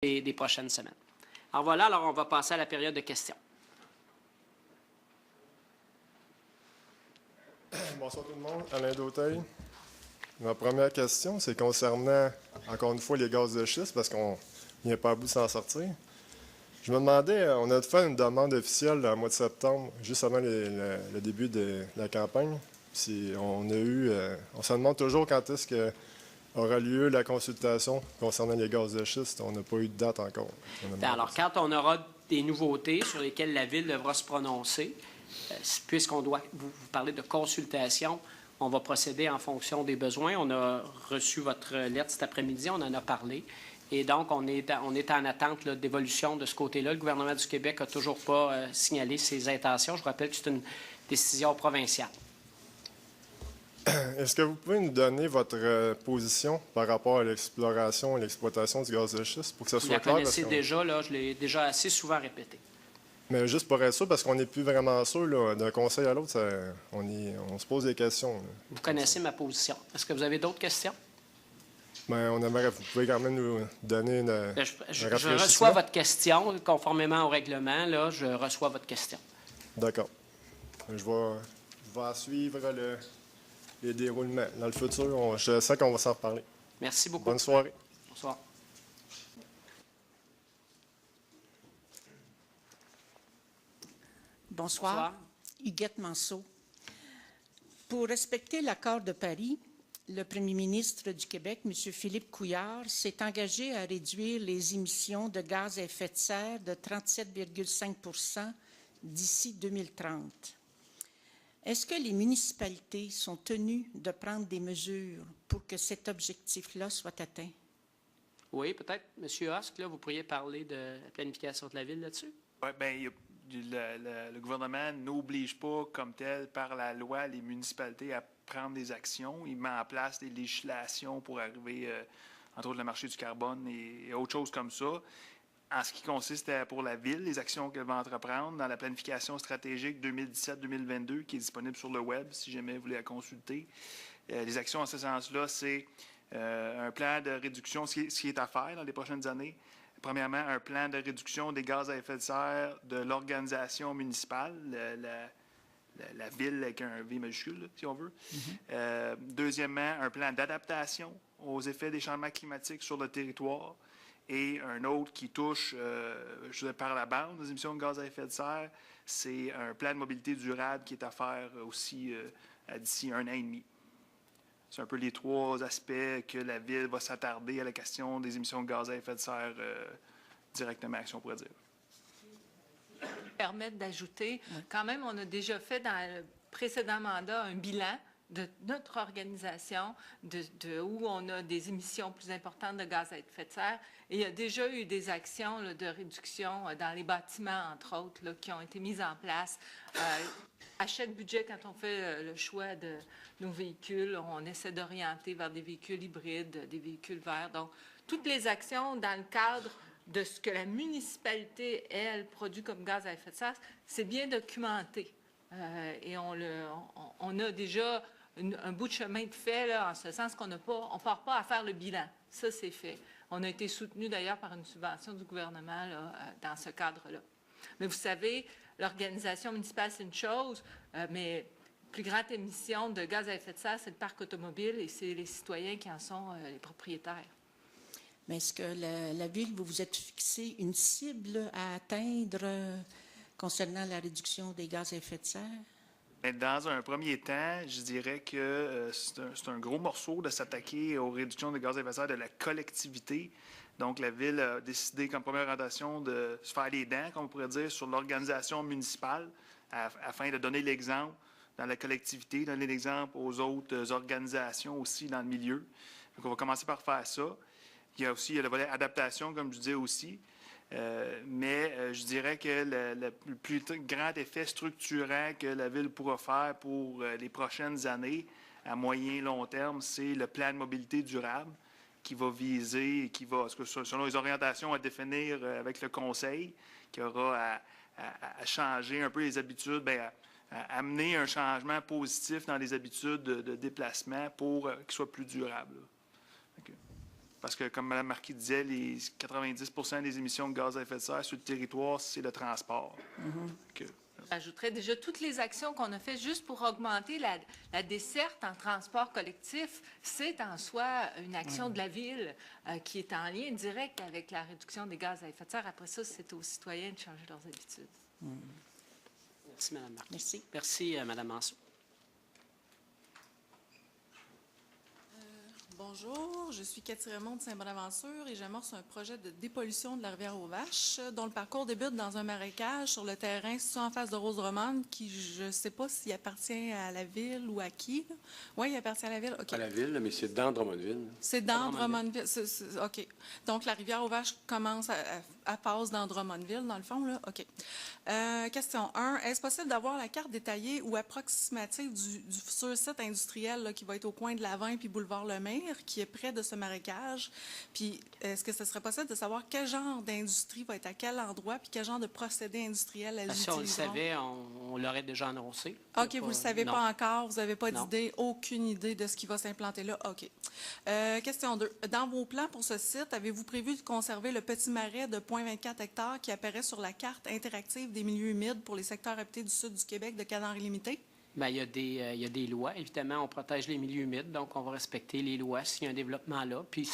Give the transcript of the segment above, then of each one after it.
des prochaines semaines. Alors voilà, alors on va passer à la période de questions. Bonsoir tout le monde, Alain Dauteil. Ma première question, c'est concernant, encore une fois, les gaz de schiste, parce qu'on n'y est pas à bout de s'en sortir. Je me demandais, on a fait une demande officielle le mois de septembre, juste avant le début de la campagne. Puis on se demande toujours quand est-ce que aura lieu la consultation concernant les gaz de schiste. On n'a pas eu de date encore. Alors, quand on aura des nouveautés sur lesquelles la Ville devra se prononcer, puisqu'on doit vous parler de consultation, on va procéder en fonction des besoins. On a reçu votre lettre cet après-midi, on en a parlé. Et donc, on est en attente d'évolution de ce côté-là. Le gouvernement du Québec n'a toujours pas signalé ses intentions. Je vous rappelle que c'est une décision provinciale. Est-ce que vous pouvez nous donner votre position par rapport à l'exploration et l'exploitation du gaz de schiste pour que ça soit clair? Vous la connaissez déjà, là, je l'ai déjà assez souvent répété. Mais juste pour être sûr, parce qu'on n'est plus vraiment sûr, d'un conseil à l'autre, on se pose des questions. Là. Vous connaissez ma position. Est-ce que vous avez d'autres questions? Bien, vous pouvez quand même nous donner une. Je reçois votre question, conformément au règlement, là, je reçois votre question. D'accord. Je vais suivre les déroulements. Dans le futur, je sais qu'on va s'en reparler. Merci beaucoup. Bonne soirée. Bonsoir. Bonsoir. Huguette Manceau. Pour respecter l'accord de Paris, le premier ministre du Québec, M. Philippe Couillard, s'est engagé à réduire les émissions de gaz à effet de serre de 37,5 % d'ici 2030. Est-ce que les municipalités sont tenues de prendre des mesures pour que cet objectif-là soit atteint? Oui, peut-être. M. Husk, là, vous pourriez parler de la planification de la Ville là-dessus? Oui, bien, le gouvernement n'oblige pas, comme tel, par la loi, les municipalités à prendre des actions. Il met en place des législations pour arriver, entre autres, le marché du carbone et autres choses comme ça. En ce qui consiste pour la Ville, les actions qu'elle va entreprendre dans la planification stratégique 2017-2022, qui est disponible sur le web, si jamais vous voulez la consulter. Les actions en ce sens-là, c'est un plan de réduction, ce qui est à faire dans les prochaines années. Premièrement, un plan de réduction des gaz à effet de serre de l'organisation municipale, la Ville avec un V majuscule, là, si on veut. Deuxièmement, un plan d'adaptation aux effets des changements climatiques sur le territoire. Et un autre qui touche, par la bande des émissions de gaz à effet de serre, c'est un plan de mobilité durable qui est à faire aussi d'ici 1 an et demi. C'est un peu les trois aspects que la Ville va s'attarder à la question des émissions de gaz à effet de serre directement, si on pourrait dire. Permettre d'ajouter, quand même, on a déjà fait dans le précédent mandat un bilan de notre organisation, où on a des émissions plus importantes de gaz à effet de serre. Et il y a déjà eu des actions là, de réduction dans les bâtiments, entre autres, là, qui ont été mises en place. À chaque budget, quand on fait le choix de nos véhicules, on essaie d'orienter vers des véhicules hybrides, des véhicules verts. Donc, toutes les actions dans le cadre de ce que la municipalité, elle, produit comme gaz à effet de serre, c'est bien documenté. Et on a déjà un bout de chemin de fait, là, en ce sens qu'on ne part pas à faire le bilan. Ça, c'est fait. On a été soutenu d'ailleurs par une subvention du gouvernement là, dans ce cadre-là. Mais vous savez, l'organisation municipale, c'est une chose, mais la plus grande émission de gaz à effet de serre, c'est le parc automobile et c'est les citoyens qui en sont les propriétaires. Mais est-ce que la Ville, vous vous êtes fixé une cible à atteindre concernant la réduction des gaz à effet de serre? Dans un premier temps, je dirais que c'est un gros morceau de s'attaquer aux réductions de gaz à effet de serre de la collectivité. Donc, la Ville a décidé comme première orientation de se faire les dents, comme on pourrait dire, sur l'organisation municipale afin de donner l'exemple dans la collectivité, donner l'exemple aux autres organisations aussi dans le milieu. Donc, on va commencer par faire ça. Il y a aussi le volet adaptation, comme je disais aussi. Mais je dirais que le plus grand effet structurant que la Ville pourra faire pour les prochaines années, à moyen et long terme, c'est le plan de mobilité durable qui va viser, selon les orientations à définir avec le Conseil, qui aura à changer un peu les habitudes, à amener un changement positif dans les habitudes de déplacement pour qu'ils soient plus durables. Parce que, comme Mme Marquis disait, les 90% des émissions de gaz à effet de serre sur le territoire, c'est le transport. J'ajouterais déjà toutes les actions qu'on a faites juste pour augmenter la desserte en transport collectif. C'est en soi une action de la Ville qui est en lien direct avec la réduction des gaz à effet de serre. Après ça, c'est aux citoyens de changer leurs habitudes. Merci, Mme Marquis. Merci. Merci, Mme Manceau. Bonjour, je suis Cathy Raymond de Saint-Bonaventure et j'amorce un projet de dépollution de la rivière aux Vaches dont le parcours débute dans un marécage sur le terrain situé en face de Rose-Romane qui, je ne sais pas s'il appartient à la ville ou à qui. Oui, il appartient à la ville. OK. À la ville, mais c'est dans Drummondville. C'est dans Drummondville. OK. Donc, la rivière aux Vaches commence à passe dans Drummondville, dans le fond, là. OK. Question 1. Est-ce possible d'avoir la carte détaillée ou approximative du futur site industriel là, qui va être au coin de Lavin puis boulevard Lemire, qui est près de ce marécage? Puis, est-ce que ce serait possible de savoir quel genre d'industrie va être à quel endroit puis quel genre de procédé industriel elles Si on le utiliseront? savait, on l'aurait déjà annoncé. OK, vous ne le savez non. pas encore, vous n'avez pas Non. d'idée, aucune idée de ce qui va s'implanter là. OK. Question 2. Dans vos plans pour ce site, avez-vous prévu de conserver le petit marais de 0,24 hectares qui apparaît sur la carte interactive des milieux humides pour les secteurs habités du sud du Québec de Canari Limité? Bien, il y a des lois. Évidemment, on protège les milieux humides, donc on va respecter les lois s'il y a un développement là. Puis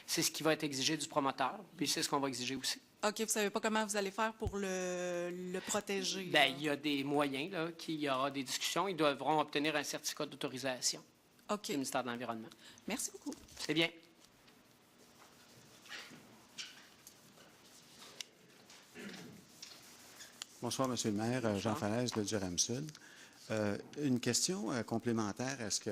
c'est ce qui va être exigé du promoteur, puis c'est ce qu'on va exiger aussi. OK, vous ne savez pas comment vous allez faire pour le protéger? Bien, là? il y a des moyens, là, qu'il y aura des discussions. Ils devront obtenir un certificat d'autorisation OK. du ministère de l'Environnement. Merci beaucoup. C'est bien. Bonsoir, Monsieur le maire. Jean Falaise de Durham-Sud. Une question complémentaire à ce que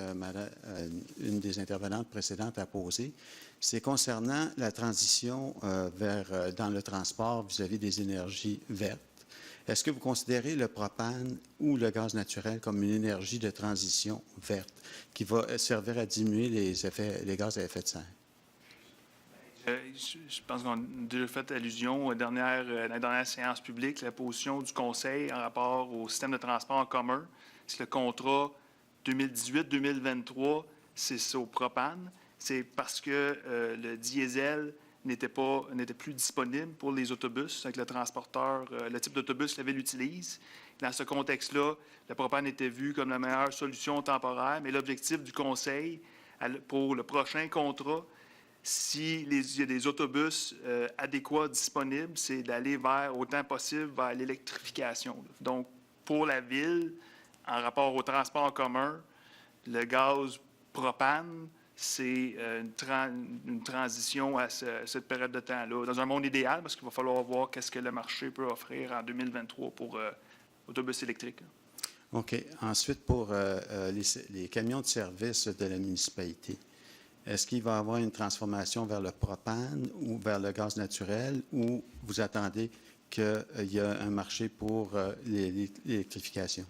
une des intervenantes précédentes a posé, c'est concernant la transition dans le transport vis-à-vis des énergies vertes. Est-ce que vous considérez le propane ou le gaz naturel comme une énergie de transition verte qui va servir à diminuer les gaz à effet de serre? Je pense qu'on a déjà fait allusion à la dernière séance publique, la position du Conseil en rapport au système de transport en commun. C'est le contrat 2018-2023, c'est au propane. C'est parce que le diesel n'était plus disponible pour les autobus, avec le transporteur, le type d'autobus que la Ville utilise. Dans ce contexte-là, le propane était vu comme la meilleure solution temporaire, mais l'objectif du Conseil pour le prochain contrat, s'il y a des autobus adéquats disponibles, c'est d'aller autant possible vers l'électrification. Donc, pour la Ville, en rapport au transport en commun, le gaz propane, c'est une transition à cette période de temps-là. Dans un monde idéal, parce qu'il va falloir voir qu'est-ce que le marché peut offrir en 2023 pour autobus électriques. OK. Ensuite, pour les camions de service de la municipalité, est-ce qu'il va y avoir une transformation vers le propane ou vers le gaz naturel ou vous attendez qu'il y a un marché pour l'électrification?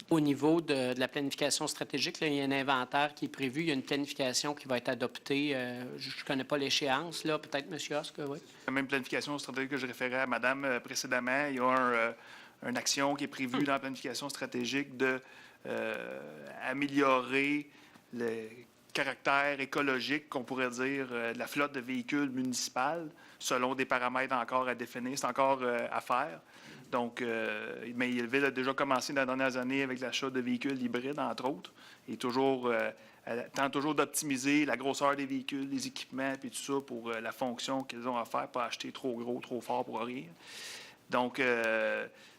Au niveau de la planification stratégique, là, il y a un inventaire qui est prévu. Il y a une planification qui va être adoptée. Je ne connais pas l'échéance, là. Peut-être, M. Husk, oui. La même planification stratégique que je référais à Madame précédemment, il y a une action qui est prévue dans la planification stratégique d'améliorer le caractère écologique, qu'on pourrait dire, de la flotte de véhicules municipales, selon des paramètres encore à définir. C'est encore à faire. Donc, mais la Ville a déjà commencé dans les dernières années avec l'achat de véhicules hybrides, entre autres, et elle tente toujours d'optimiser la grosseur des véhicules, les équipements, puis tout ça pour la fonction qu'ils ont à faire, pas acheter trop gros, trop fort pour rien. Donc,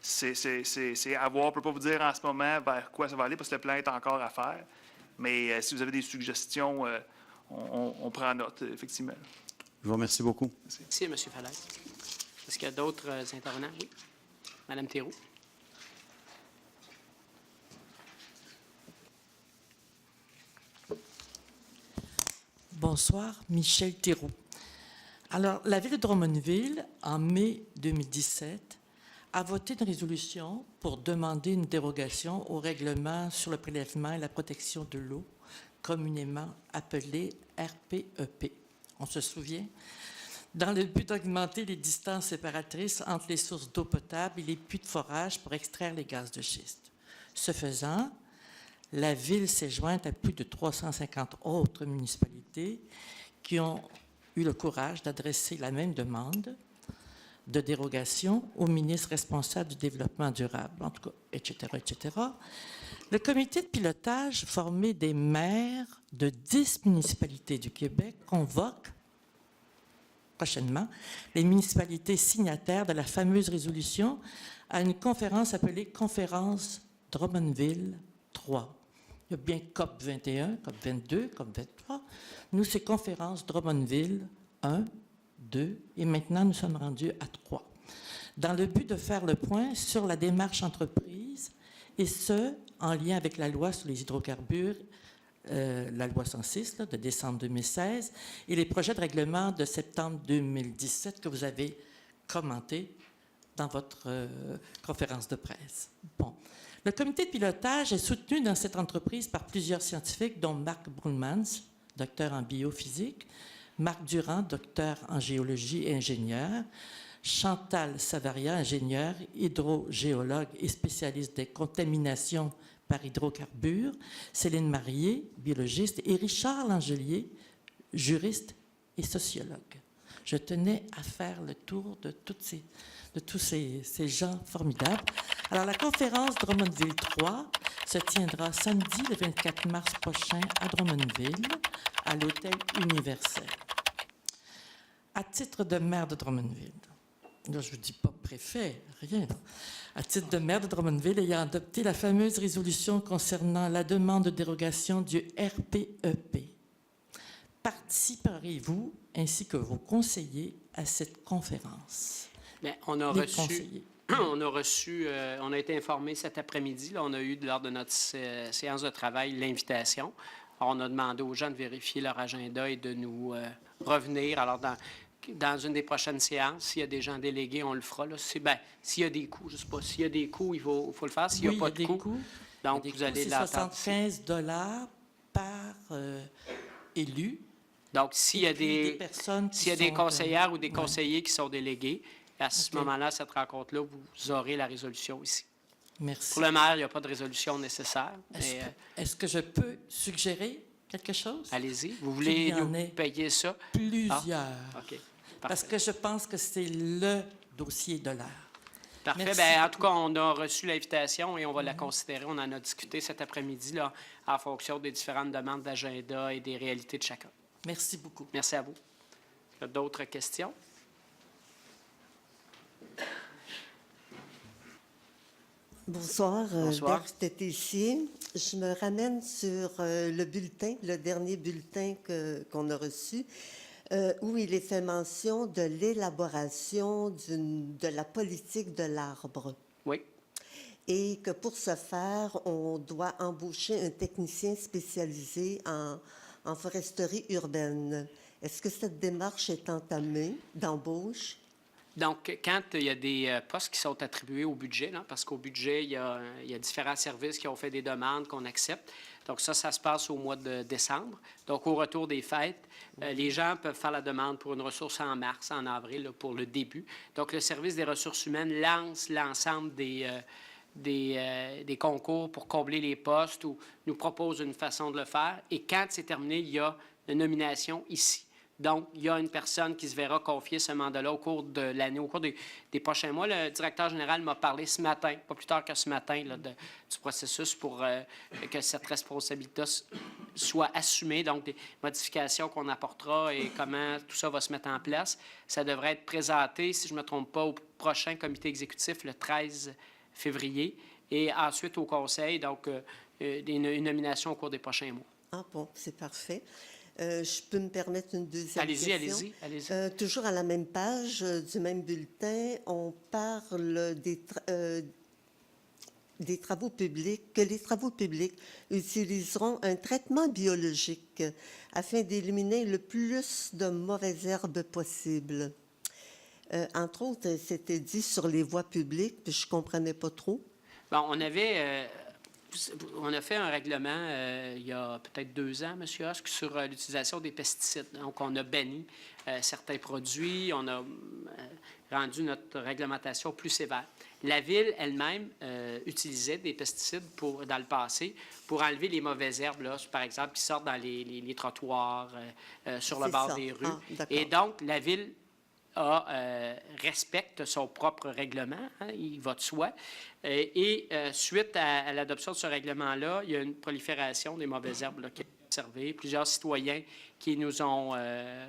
c'est à voir. On ne peut pas vous dire en ce moment vers quoi ça va aller, parce que le plan est encore à faire. Mais si vous avez des suggestions, on prend note, effectivement. Je vous remercie beaucoup. Merci, M. Falaise. Est-ce qu'il y a d'autres intervenants? Oui. Mme Théroux. Bonsoir, Michel Théroux. Alors, la Ville de Drummondville, en mai 2017, a voté une résolution pour demander une dérogation au règlement sur le prélèvement et la protection de l'eau, communément appelé RPEP. On se souvient? Dans le but d'augmenter les distances séparatrices entre les sources d'eau potable et les puits de forage pour extraire les gaz de schiste. Ce faisant, la Ville s'est jointe à plus de 350 autres municipalités qui ont eu le courage d'adresser la même demande de dérogation au ministre responsable du développement durable, en tout cas, etc., etc. Le comité de pilotage formé des maires de 10 municipalités du Québec convoque prochainement les municipalités signataires de la fameuse résolution à une conférence appelée Conférence Drummondville 3. Il y a bien COP 21, COP 22, COP 23. Nous, c'est Conférence Drummondville 1, 2, et maintenant nous sommes rendus à 3, dans le but de faire le point sur la démarche entreprise, et ce, en lien avec la loi sur les hydrocarbures, la loi 106 de décembre 2016, et les projets de règlement de septembre 2017 que vous avez commentés dans votre conférence de presse. Bon. Le comité de pilotage est soutenu dans cette entreprise par plusieurs scientifiques, dont Marc Brunmans, docteur en biophysique, Marc Durand, docteur en géologie et ingénieur, Chantal Savaria, ingénieure, hydrogéologue et spécialiste des contaminations par hydrocarbures, Céline Marié, biologiste, et Richard Langelier, juriste et sociologue. Je tenais à faire le tour de tous ces gens formidables. Alors, la conférence Drummondville 3 se tiendra samedi, le 24 mars prochain, à Drummondville, à l'Hôtel Universel. À titre de maire de Drummondville, là, je ne vous dis pas préfet, rien. À titre de maire de Drummondville, ayant adopté la fameuse résolution concernant la demande de dérogation du RPEP, participerez-vous, ainsi que vos conseillers, à cette conférence? Bien, on a été informés cet après-midi. Là, on a eu, lors de notre séance de travail, l'invitation. Alors, on a demandé aux gens de vérifier leur agenda et de nous revenir. Alors, dans une des prochaines séances, s'il y a des gens délégués, on le fera. Là. S'il y a des coûts, je ne sais pas. S'il y a des coûts, il faut le faire. S'il n'y a pas de coûts, donc vous allez l'entendre. C'est 75 $ par élu. Donc, s'il y a des conseillères ou des ouais. conseillers qui sont délégués, à ce moment-là, à cette rencontre-là, vous aurez la résolution ici. Merci. Pour le maire, il n'y a pas de résolution nécessaire. Est-ce que je peux suggérer quelque chose? Allez-y. Vous voulez nous payer ça? Plusieurs. Ah, OK. Parce que je pense que c'est le dossier de l'heure. Parfait. Merci Bien, en beaucoup. tout cas, on a reçu l'invitation et on va la considérer. On en a discuté cet après-midi là, en fonction des différentes demandes d'agenda et des réalités de chacun. Merci beaucoup. Merci à vous. Il y a d'autres questions? Bonsoir, Bonsoir. Berthe Tessier. Je me ramène sur le bulletin, le dernier bulletin qu'on a reçu, où il est fait mention de l'élaboration de la politique de l'arbre. Oui. Et que pour ce faire, on doit embaucher un technicien spécialisé en foresterie urbaine. Est-ce que cette démarche est entamée d'embauche? Donc, quand il y a des postes qui sont attribués au budget, là, parce qu'au budget, il y a différents services qui ont fait des demandes qu'on accepte. Donc, ça se passe au mois de décembre. Donc, au retour des fêtes, les gens peuvent faire la demande pour une ressource en mars, en avril, là, pour le début. Donc, le service des ressources humaines lance l'ensemble des concours pour combler les postes ou nous propose une façon de le faire. Et quand c'est terminé, il y a une nomination ici. Donc, il y a une personne qui se verra confier ce mandat-là au cours de l'année, au cours des prochains mois. Le directeur général m'a parlé ce matin, pas plus tard que ce matin, là, du processus pour que cette responsabilité soit assumée. Donc, des modifications qu'on apportera et comment tout ça va se mettre en place. Ça devrait être présenté, si je ne me trompe pas, au prochain comité exécutif le 13 février et ensuite au conseil, donc une nomination au cours des prochains mois. Ah bon, c'est parfait. Je peux me permettre une deuxième question? Allez-y. Toujours à la même page du même bulletin, on parle des travaux publics, que les travaux publics utiliseront un traitement biologique afin d'éliminer le plus de mauvaises herbes possible. Entre autres, c'était dit sur les voies publiques, puis je ne comprenais pas trop. Bon, on a fait un règlement il y a peut-être 2 ans, M. Husk, sur l'utilisation des pesticides. Donc, on a banni certains produits, on a rendu notre réglementation plus sévère. La Ville elle-même utilisait des pesticides dans le passé pour enlever les mauvaises herbes, là, par exemple, qui sortent dans les trottoirs, sur le C'est bord ça. des rues. Ah, d'accord. Et donc, la Ville respecte son propre règlement, hein, il va de soi. Suite à l'adoption de ce règlement-là, il y a une prolifération des mauvaises herbes là, qui est observée. Plusieurs citoyens qui nous ont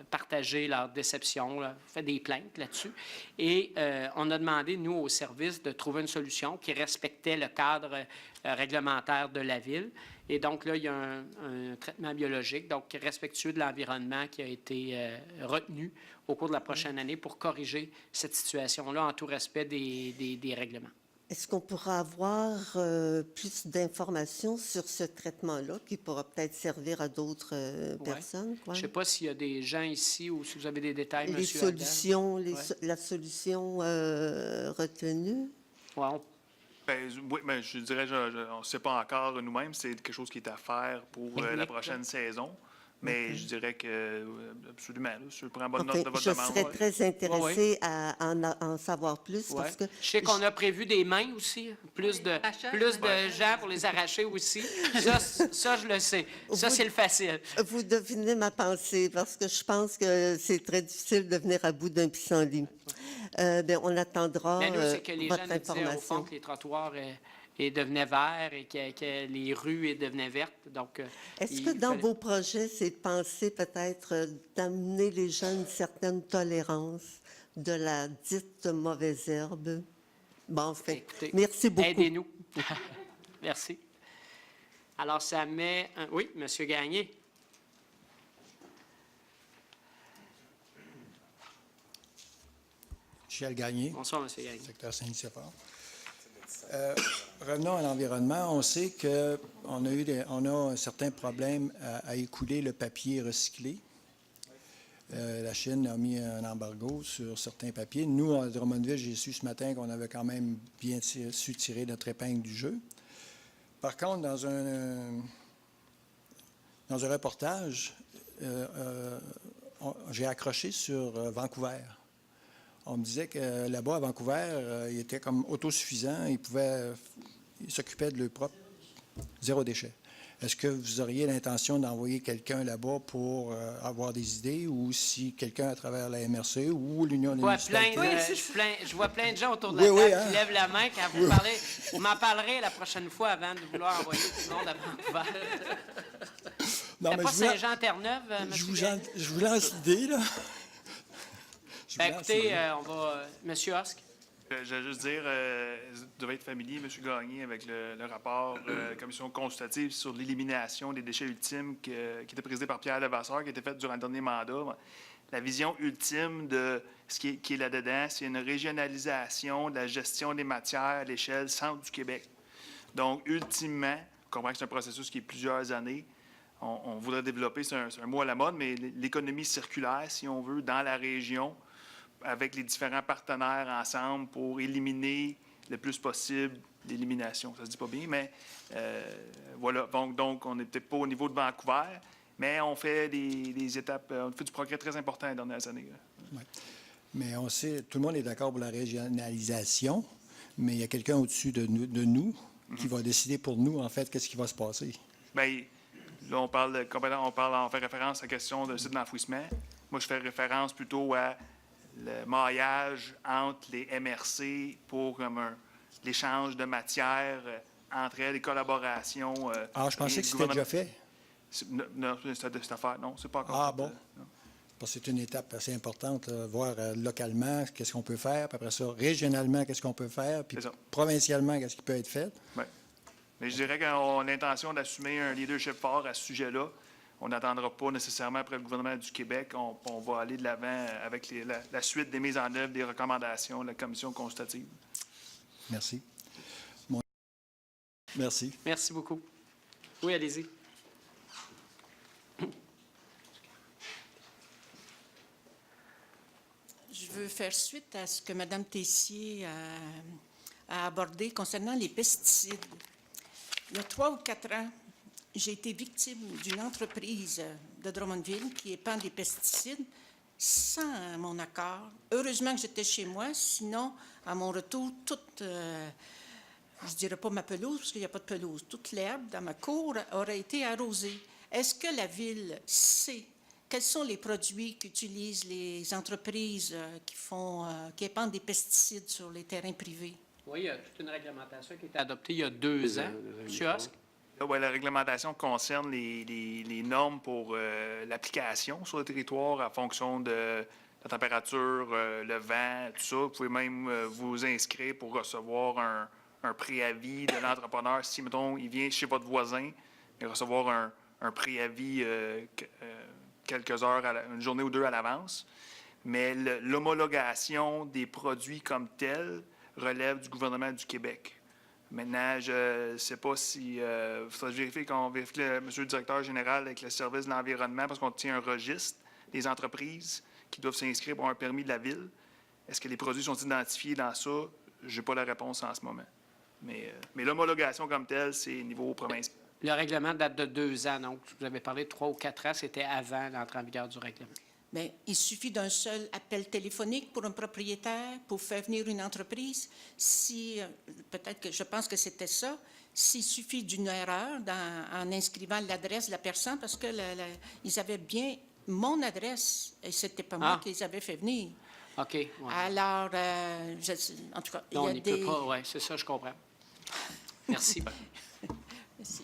partagé leur déception, là, fait des plaintes là-dessus. Et on a demandé, nous, au service, de trouver une solution qui respectait le cadre réglementaire de la Ville. Et donc, là, il y a un traitement biologique, donc respectueux de l'environnement, qui a été retenu au cours de la prochaine année pour corriger cette situation-là en tout respect des règlements. Est-ce qu'on pourra avoir plus d'informations sur ce traitement-là qui pourra peut-être servir à d'autres personnes? Je ne sais pas s'il y a des gens ici ou si vous avez des détails, Les M. solutions, Ouais. la solution retenue? Ouais, Oui, mais je dirais, on ne sait pas encore nous-mêmes. C'est quelque chose qui est à faire pour la prochaine saison. Mais je dirais que, absolument, là, je prends bonne note de votre Je demande. serais très intéressée à en savoir plus Ouais. parce que Je sais qu'on a prévu des mains aussi, plus de gens pour les arracher aussi. Ça, je le sais. Ça, c'est le facile. vous devinez ma pensée parce que je pense que c'est très difficile de venir à bout d'un pissenlit. Bien, on attendra Mais nous, c'est que les gens votre nous disaient au fond information. que les trottoirs devenaient verts et que les rues devenaient vertes. Donc, Est-ce que dans vos projets, c'est de penser peut-être d'amener les gens à une certaine tolérance de la dite mauvaise herbe? Bon, enfin, Écoutez, merci beaucoup. aidez-nous. Merci. Alors, ça met... Oui, M. Gagné. Michel Gagné, Bonsoir, M. Gagné. secteur Saint-Nicéphore. Revenons à l'environnement. On sait qu'on a certains problèmes à écouler le papier recyclé. La Chine a mis un embargo sur certains papiers. Nous, à Drummondville, j'ai su ce matin qu'on avait quand même bien su tirer notre épingle du jeu. Par contre, dans un reportage, j'ai accroché sur Vancouver. On me disait que là-bas, à Vancouver, il était comme autosuffisant. Il s'occupait de leur propre zéro déchet. Est-ce que vous auriez l'intention d'envoyer quelqu'un là-bas pour avoir des idées ou si quelqu'un à travers la MRC ou l'Union des municipalités? Je vois plein de gens autour de la table hein? qui lèvent la main quand vous parlez. Vous m'en parlerez la prochaine fois avant de vouloir envoyer tout le monde à Vancouver. Non, C'est mais pas Saint-Jean-Terre-Neuve, M. je vous lance l'idée, là. Écoutez, on va... Monsieur Husk. Je vais juste dire, vous devez être familier, M. Gagné, avec le rapport de la commission consultative sur l'élimination des déchets ultimes qui était présidé par Pierre Levasseur, qui a été fait durant le dernier mandat. La vision ultime de ce qui est là-dedans, c'est une régionalisation de la gestion des matières à l'échelle centre du Québec. Donc, ultimement, on comprend que c'est un processus qui est plusieurs années. On voudrait développer, c'est un mot à la mode, mais l'économie circulaire, si on veut, dans la région, avec les différents partenaires ensemble pour éliminer le plus possible l'élimination. Ça se dit pas bien, mais voilà. Donc, on n'est peut-être pas au niveau de Vancouver, mais on fait des étapes, on fait du progrès très important les dernières années. Ouais. Mais on sait, tout le monde est d'accord pour la régionalisation, mais il y a quelqu'un au-dessus de nous qui va décider pour nous, en fait, qu'est-ce qui va se passer. Bien, là, on fait référence à la question de site d'enfouissement. Moi, je fais référence plutôt à le maillage entre les MRC pour l'échange de matières entre elles, les collaborations. Je pensais que c'était déjà fait. Non, cette affaire, non, c'est pas encore Ah fait, bon? Parce que c'est une étape assez importante, voir localement qu'est-ce qu'on peut faire, puis après ça, régionalement, qu'est-ce qu'on peut faire, puis provincialement, qu'est-ce qui peut être fait. Oui. Mais je dirais qu'on a l'intention d'assumer un leadership fort à ce sujet-là. On n'attendra pas nécessairement après le gouvernement du Québec. On va aller de l'avant avec la suite des mises en œuvre des recommandations de la commission consultative. Merci. Merci. Merci beaucoup. Oui, allez-y. Je veux faire suite à ce que Mme Tessier a abordé concernant les pesticides. Il y a 3 ou 4 ans, j'ai été victime d'une entreprise de Drummondville qui épand des pesticides sans mon accord. Heureusement que j'étais chez moi, sinon, à mon retour, toute, je dirais pas ma pelouse, parce qu'il n'y a pas de pelouse, toute l'herbe dans ma cour aurait été arrosée. Est-ce que la Ville sait quels sont les produits qu'utilisent les entreprises qui épandent des pesticides sur les terrains privés? Oui, il y a toute une réglementation qui a été adoptée il y a 2 ans. Monsieur Husk? Ouais, la réglementation concerne les normes pour l'application sur le territoire en fonction de la température, le vent, tout ça. Vous pouvez même vous inscrire pour recevoir un préavis de l'entrepreneur. Si, mettons, il vient chez votre voisin, il va recevoir un préavis quelques heures, une journée ou 2 à l'avance. Mais l'homologation des produits comme tels relève du gouvernement du Québec. Maintenant, je ne sais pas si... il faudrait vérifier qu'on vérifie monsieur le directeur général avec le service de l'environnement parce qu'on tient un registre des entreprises qui doivent s'inscrire pour un permis de la Ville. Est-ce que les produits sont identifiés dans ça? Je n'ai pas la réponse en ce moment. Mais l'homologation comme telle, c'est niveau provincial. Le règlement date de 2 ans, donc vous avez parlé de 3 ou 4 ans, c'était avant l'entrée en vigueur du règlement. Bien, il suffit d'un seul appel téléphonique pour un propriétaire pour faire venir une entreprise. Si, peut-être que je pense que c'était ça, s'il suffit d'une erreur en inscrivant l'adresse de la personne, parce que ils avaient bien mon adresse, et c'était pas moi qui les avais fait venir. OK. Ouais. Alors, en tout cas, non, il y a des... Oui, c'est ça, je comprends. Merci. Merci.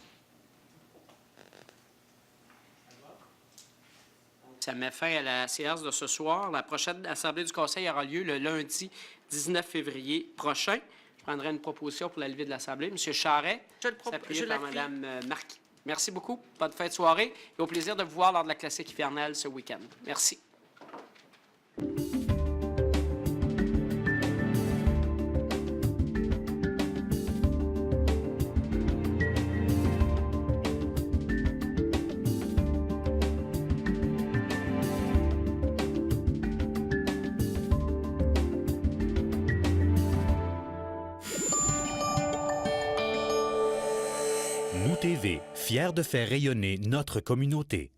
Ça met fin à la séance de ce soir. La prochaine assemblée du Conseil aura lieu le lundi 19 février prochain. Je prendrai une proposition pour la levée de l'Assemblée. M. Charret, appuyé par Mme Marquis. Merci beaucoup. Bonne fin de soirée et au plaisir de vous voir lors de la classique hivernale ce week-end. Merci. Nous TV, fiers de faire rayonner notre communauté.